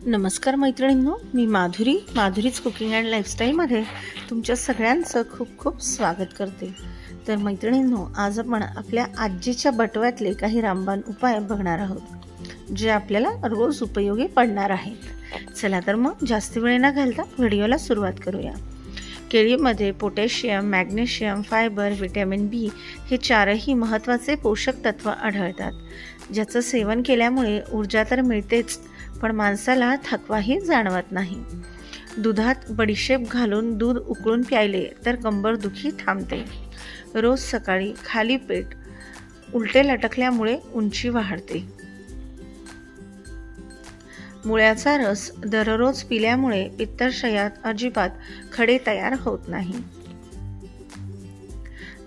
नमस्कार मैत्रिणींनो, मी माधुरीच cooking and लाईफस्टाईलमध्ये तुमच्या सगळ्यांचं खूप खूप स्वागत करते। तर मैत्रिणींनो, आज आपण आपल्या आजीच्या बटव्यातले काही रामबाण उपाय बघणार आहोत, जे आपल्याला रोज उपयोगी पडणार आहेत। चला तर मग जास्त वेळ न घालता व्हिडिओला सुरुवात करूया। केळीमध्ये पोटॅशियम, मॅग्नेशियम, फायबर, व्हिटॅमिन बी हे चारही महत्त्वाचे पोषक तत्व आढळतात, ज्याचं सेवन केल्यामुळे ऊर्जा तर मिळतेच, पण माणसाला थकवाही जाणवत नाही। दुधात बडीशेप घालून दूध उकळून प्यायले तर कंबरदुखी थांबते। रोज सकाळी खाली पेट उलटे लटकल्यामुळे उंची वाढते। मुळ्याचा रस दररोज पिल्यामुळे पित्ताशयात अजिबात खडे तयार होत नाही।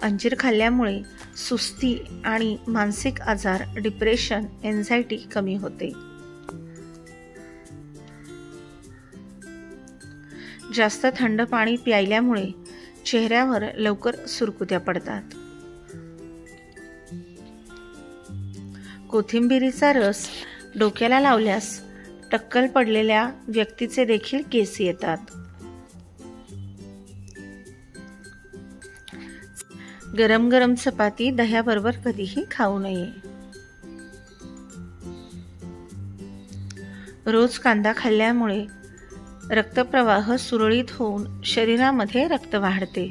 अंजीर खाल्ल्यामुळे सुस्ती आणि मानसिक आजार, डिप्रेशन, एन्झायटी कमी होते। जास्त थंड पाणी प्यायल्यामुळे चेहऱ्यावर लवकर सुरकुत्या पडतात। कोथिंबिरीचा रस डोक्याला लावल्यास टक्कल पडलेल्या व्यक्तीचे देखील केस येतात। गरम गरम चपाती दह्याबरोबर कधीही खाऊ नये। रोज कांदा खाल्ल्यामुळे रक्तप्रवाह सुरळीत होऊन शरीरामध्ये रक्त वाढते।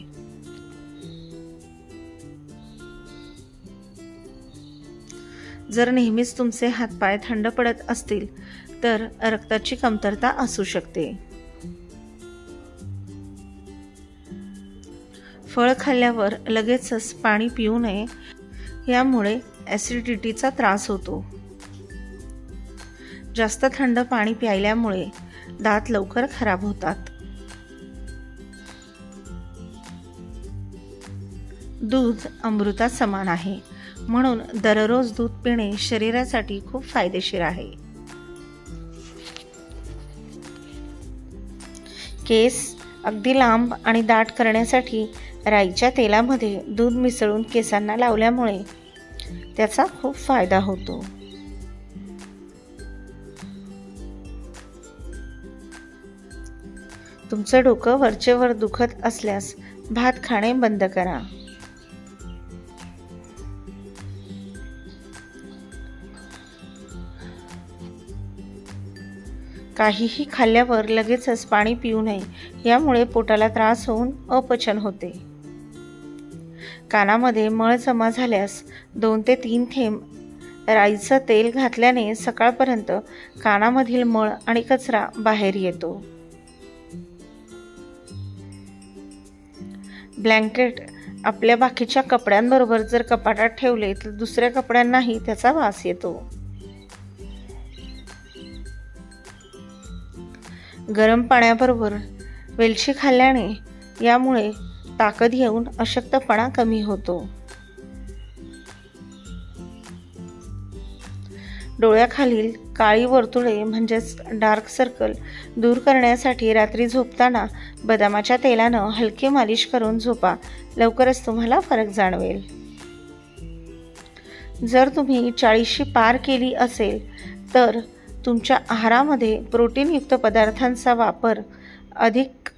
जर नेहमीच तुमचे हातपाय थंड पडत असतील तर रक्ताची कमतरता असू शकते। फळ खाल्ल्यावर लगेचच पाणी पिऊ नये, यामुळे ॲसिडिटीचा त्रास होतो। जास्त थंड पाणी प्यायल्यामुळे दात लवकर खराब होतात। दूध अमृता समान आहे, म्हणून दररोज दूध पिणे शरीरासाठी खूप फायदेशीर आहे। केस अगदी लांब आणि दाट करण्यासाठी राईच्या तेलामध्ये दूध मिसळून केसांना लावल्यामुळे त्याचा खूप फायदा होतो। तुमचं डोकं वरचेवर दुखत असल्यास भात खाणे बंद करा। काहीही खाल्ल्यावर लगेचच पाणी पिऊ नये, यामुळे पोटाला त्रास होऊन अपचन होते। कानामध्ये मळ जमा झाल्यास 2 ते 3 थेंब राईचं तेल घातल्याने सकाळपर्यंत कानामधील मळ आणि कचरा बाहेर येतो। ब्लँकेट आपल्या बाकीच्या कपड्यांबरोबर जर कपाटात ठेवले तर दुसऱ्या कपड्यांनाही त्याचा वास येतो। गरम पाण्याबरोबर वेलची खाल्ल्याने यामुळे ताकद येऊन अशक्तपणा कमी होतो। डोळ्याखालील काळी वर्तुळे म्हणजेच डार्क सर्कल दूर करण्यासाठी रात्री झोपताना बदामाच्या तेलानं हलकी मालिश करून झोपा, लवकरच तुम्हाला फरक जाणवेल। जर तुम्ही 40शी पार केली असेल तर तुमच्या आहारामध्ये प्रोटीनयुक्त पदार्थांचा वापर अधिक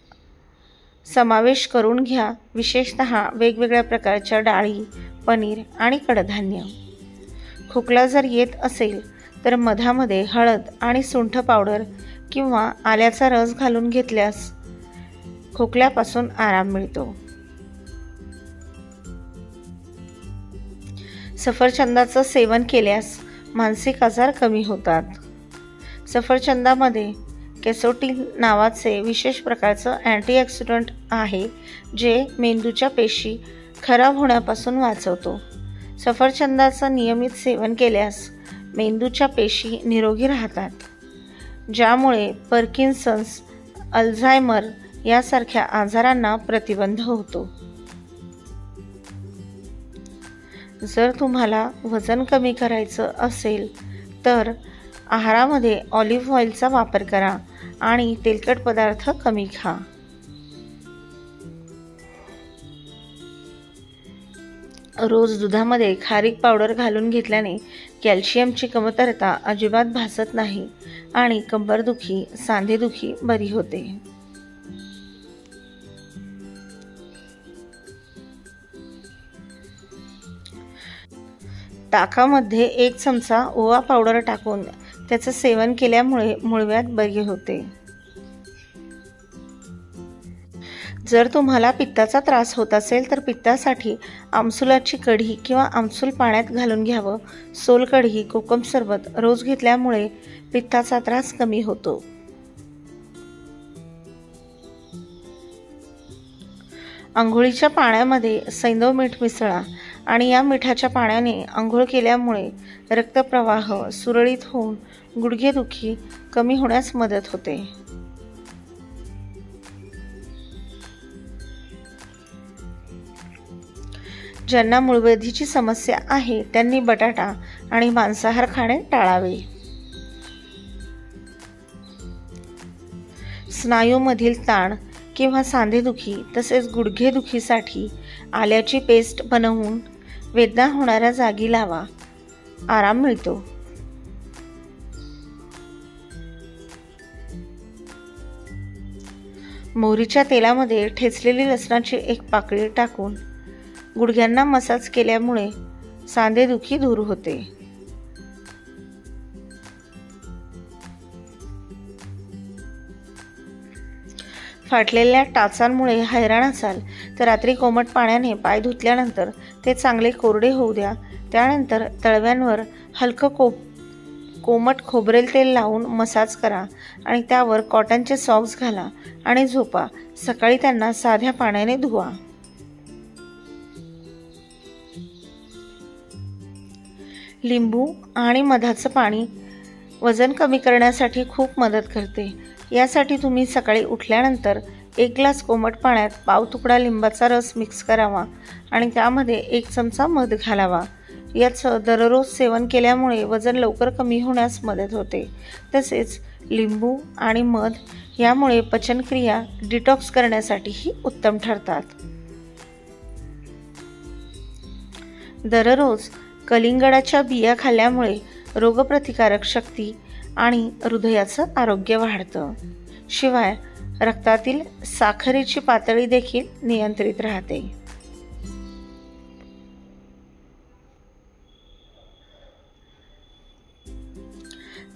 समावेश करून घ्या, विशेषतः वेगवेगळ्या प्रकारच्या डाळी, पनीर आणि कडधान्य। खोकला जर येत असेल तर मधामध्ये हळद आणि सुंठ पावडर किंवा आल्याचा रस घालून घेतल्यास खोकल्यापासून आराम मिळतो। सफरचंदाचं सेवन केल्यास मानसिक आजार कमी होतात। सफरचंदामध्ये कॅसेटिन नावाचे विशेष प्रकारचं अँटीऑक्सिडंट आहे, जे मेंदूच्या पेशी खराब होण्यापासून वाचवतो। सफरचंदाचं नियमित सेवन केल्यास मेंदूच्या पेशी निरोगी राहतात, ज्यामुळे पार्किन्सन्स, अल्झायमर यासारख्या आजारांना प्रतिबंध होतो। जर तुम्हाला वजन कमी करायचं असेल तर आहारामध्ये ऑलिव्ह ऑइलचा वापर करा आणि तेलकट पदार्थ कमी खा। रोज दुधामध्ये खारीक पावडर घालून घेतल्याने कॅल्शियमची कमतरता अजिबात भासत नाही आणि कंबरदुखी, सांधेदुखी बरी होते. ताकामध्ये 1 चमचा ओवा पावडर टाकून त्याचं सेवन केल्यामुळे मूळव्याध बरे होते. जर तुम्हाला पित्ताचा त्रास होत असेल तर पित्तासाठी आमसुलाची कढी किंवा आमसूल पाण्यात घालून घ्यावं. सोलकढी, कोकम सरबत रोज घेतल्यामुळे पित्ताचा त्रास कमी होतो. अंघोळीच्या पाण्यामध्ये सैंधव मीठ मिसळा आणि या मिठाच्या पाण्याने अंघोळ केल्यामुळे रक्तप्रवाह सुरळीत होऊन गुडघेदुखी कमी होण्यास मदत होते. ज्यांना मूळव्याधीची समस्या आहे त्यांनी बटाटा आणि मांसाहार खाणे टाळावे. स्नायूमधील ताण किंवा सांधेदुखी तसेच गुडघेदुखीसाठी आल्याची पेस्ट बनवून वेदना होणाऱ्या जागी लावा, आराम मिळतो. मोहरीच्या तेलामध्ये ठेचलेली लसणाची 1 पाकळी टाकून गुडघ्यांना मसाज केल्यामुळे सांधेदुखी दूर होते. फाटलेल्या टाचांमुळे हैराण असाल तर रात्री कोमट पाण्याने पाय धुतल्यानंतर ते चांगले कोरडे होऊ द्या. त्यानंतर तळव्यांवर हलकं कोमट खोबरेल तेल लावून मसाज करा आणि त्यावर कॉटनचे सॉक्स घाला आणि झोपा. सकाळी त्यांना साध्या पाण्याने धुवा. लिंबू आणि मधाचं पाणी वजन कमी करण्यासाठी खूप मदत करते. यासाठी तुम्ही सकाळी उठल्यानंतर 1 ग्लास कोमट पाण्यात पाव तुकडा लिंबाचा रस मिक्स करावा आणि त्यामध्ये 1 चमचा मध घालावा. याचं दररोज सेवन केल्यामुळे वजन लवकर कमी होण्यास मदत होते. तसेच लिंबू आणि मध यामुळे पचनक्रिया डिटॉक्स करण्यासाठीही उत्तम ठरतात. दररोज कलिंगडाच्या बिया खाल्ल्यामुळे रोगप्रतिकारक शक्ती आणि हृदयाचं आरोग्य वाढतं. शिवाय रक्तातील साखरेची पातळी देखील नियंत्रित राहते.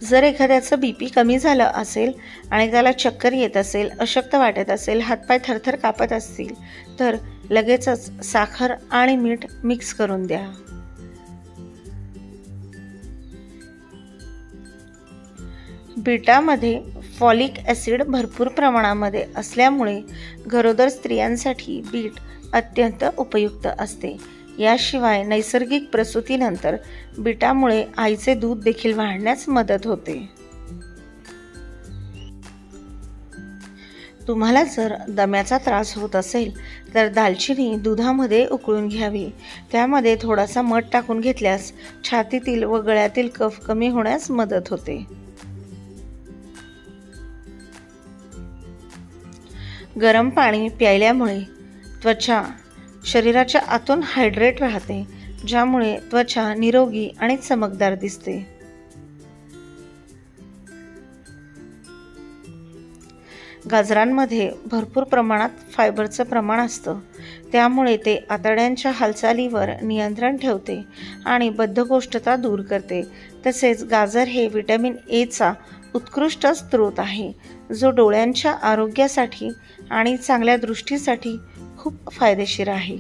जर एखाद्याचं बीपी कमी झालं असेल आणि त्याला चक्कर येत असेल, अशक्त वाटत असेल, हातपाय थरथर कापत असतील तर लगेचच साखर आणि मीठ मिक्स करून द्या. बीटामध्ये फॉलिक ॲसिड भरपूर प्रमाणामध्ये असल्यामुळे गरोदर स्त्रियांसाठी बीट अत्यंत उपयुक्त असते. याशिवाय नैसर्गिक प्रसूतीनंतर बीटामुळे आईचे दूध देखील वाढण्यास मदत होते. तुम्हाला जर दम्याचा त्रास होत असेल तर दालचिनी दुधामध्ये उकळून घ्यावी. त्यामध्ये थोडासा मध टाकून घेतल्यास छातीतील व गळ्यातील कफ कमी होण्यास मदत होते. गरम पाणी प्यायल्यामुळे त्वचा शरीराच्या आतून हायड्रेट राहते, ज्यामुळे त्वचा निरोगी आणि चमकदार दिसते. गाजरांमध्ये भरपूर प्रमाणात फायबरचं प्रमाण असतं, त्यामुळे ते आतड्यांच्या हालचालीवर नियंत्रण ठेवते आणि बद्धकोष्ठता दूर करते. तसेच गाजर हे व्हिटॅमिन एचा उत्कृष्ट स्रोत आहे, जो डोळ्यांच्या आरोग्यासाठी आणि चांगल्या दृष्टीसाठी खूप फायदेशीर आहे.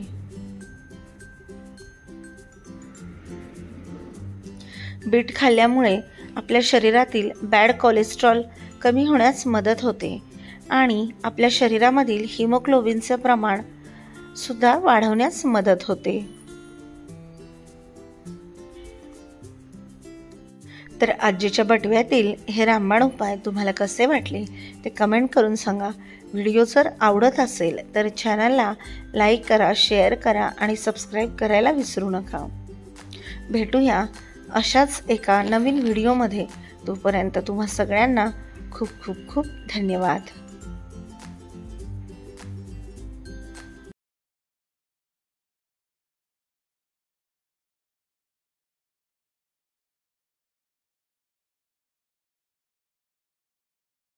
बीट खाल्ल्यामुळे आपल्या शरीरातील बॅड कोलेस्ट्रॉल कमी होण्यास मदत होते आणि आपल्या शरीरामधील हिमोग्लोबिनचे प्रमाण सुद्धा वाढवण्यास मदत होते. तर आजीच्या बटव्यातील हे रामबाण उपाय तुम्हाला कसे वाटले ते कमेंट करून सांगा. व्हिडिओ जर आवडत असेल तर चॅनलला लाईक करा, शेअर करा आणि सबस्क्राईब करायला विसरू नका. भेटूया अशाच एका नवीन व्हिडिओमध्ये. तोपर्यंत तुम्हा सगळ्यांना खूप खूप खूप धन्यवाद.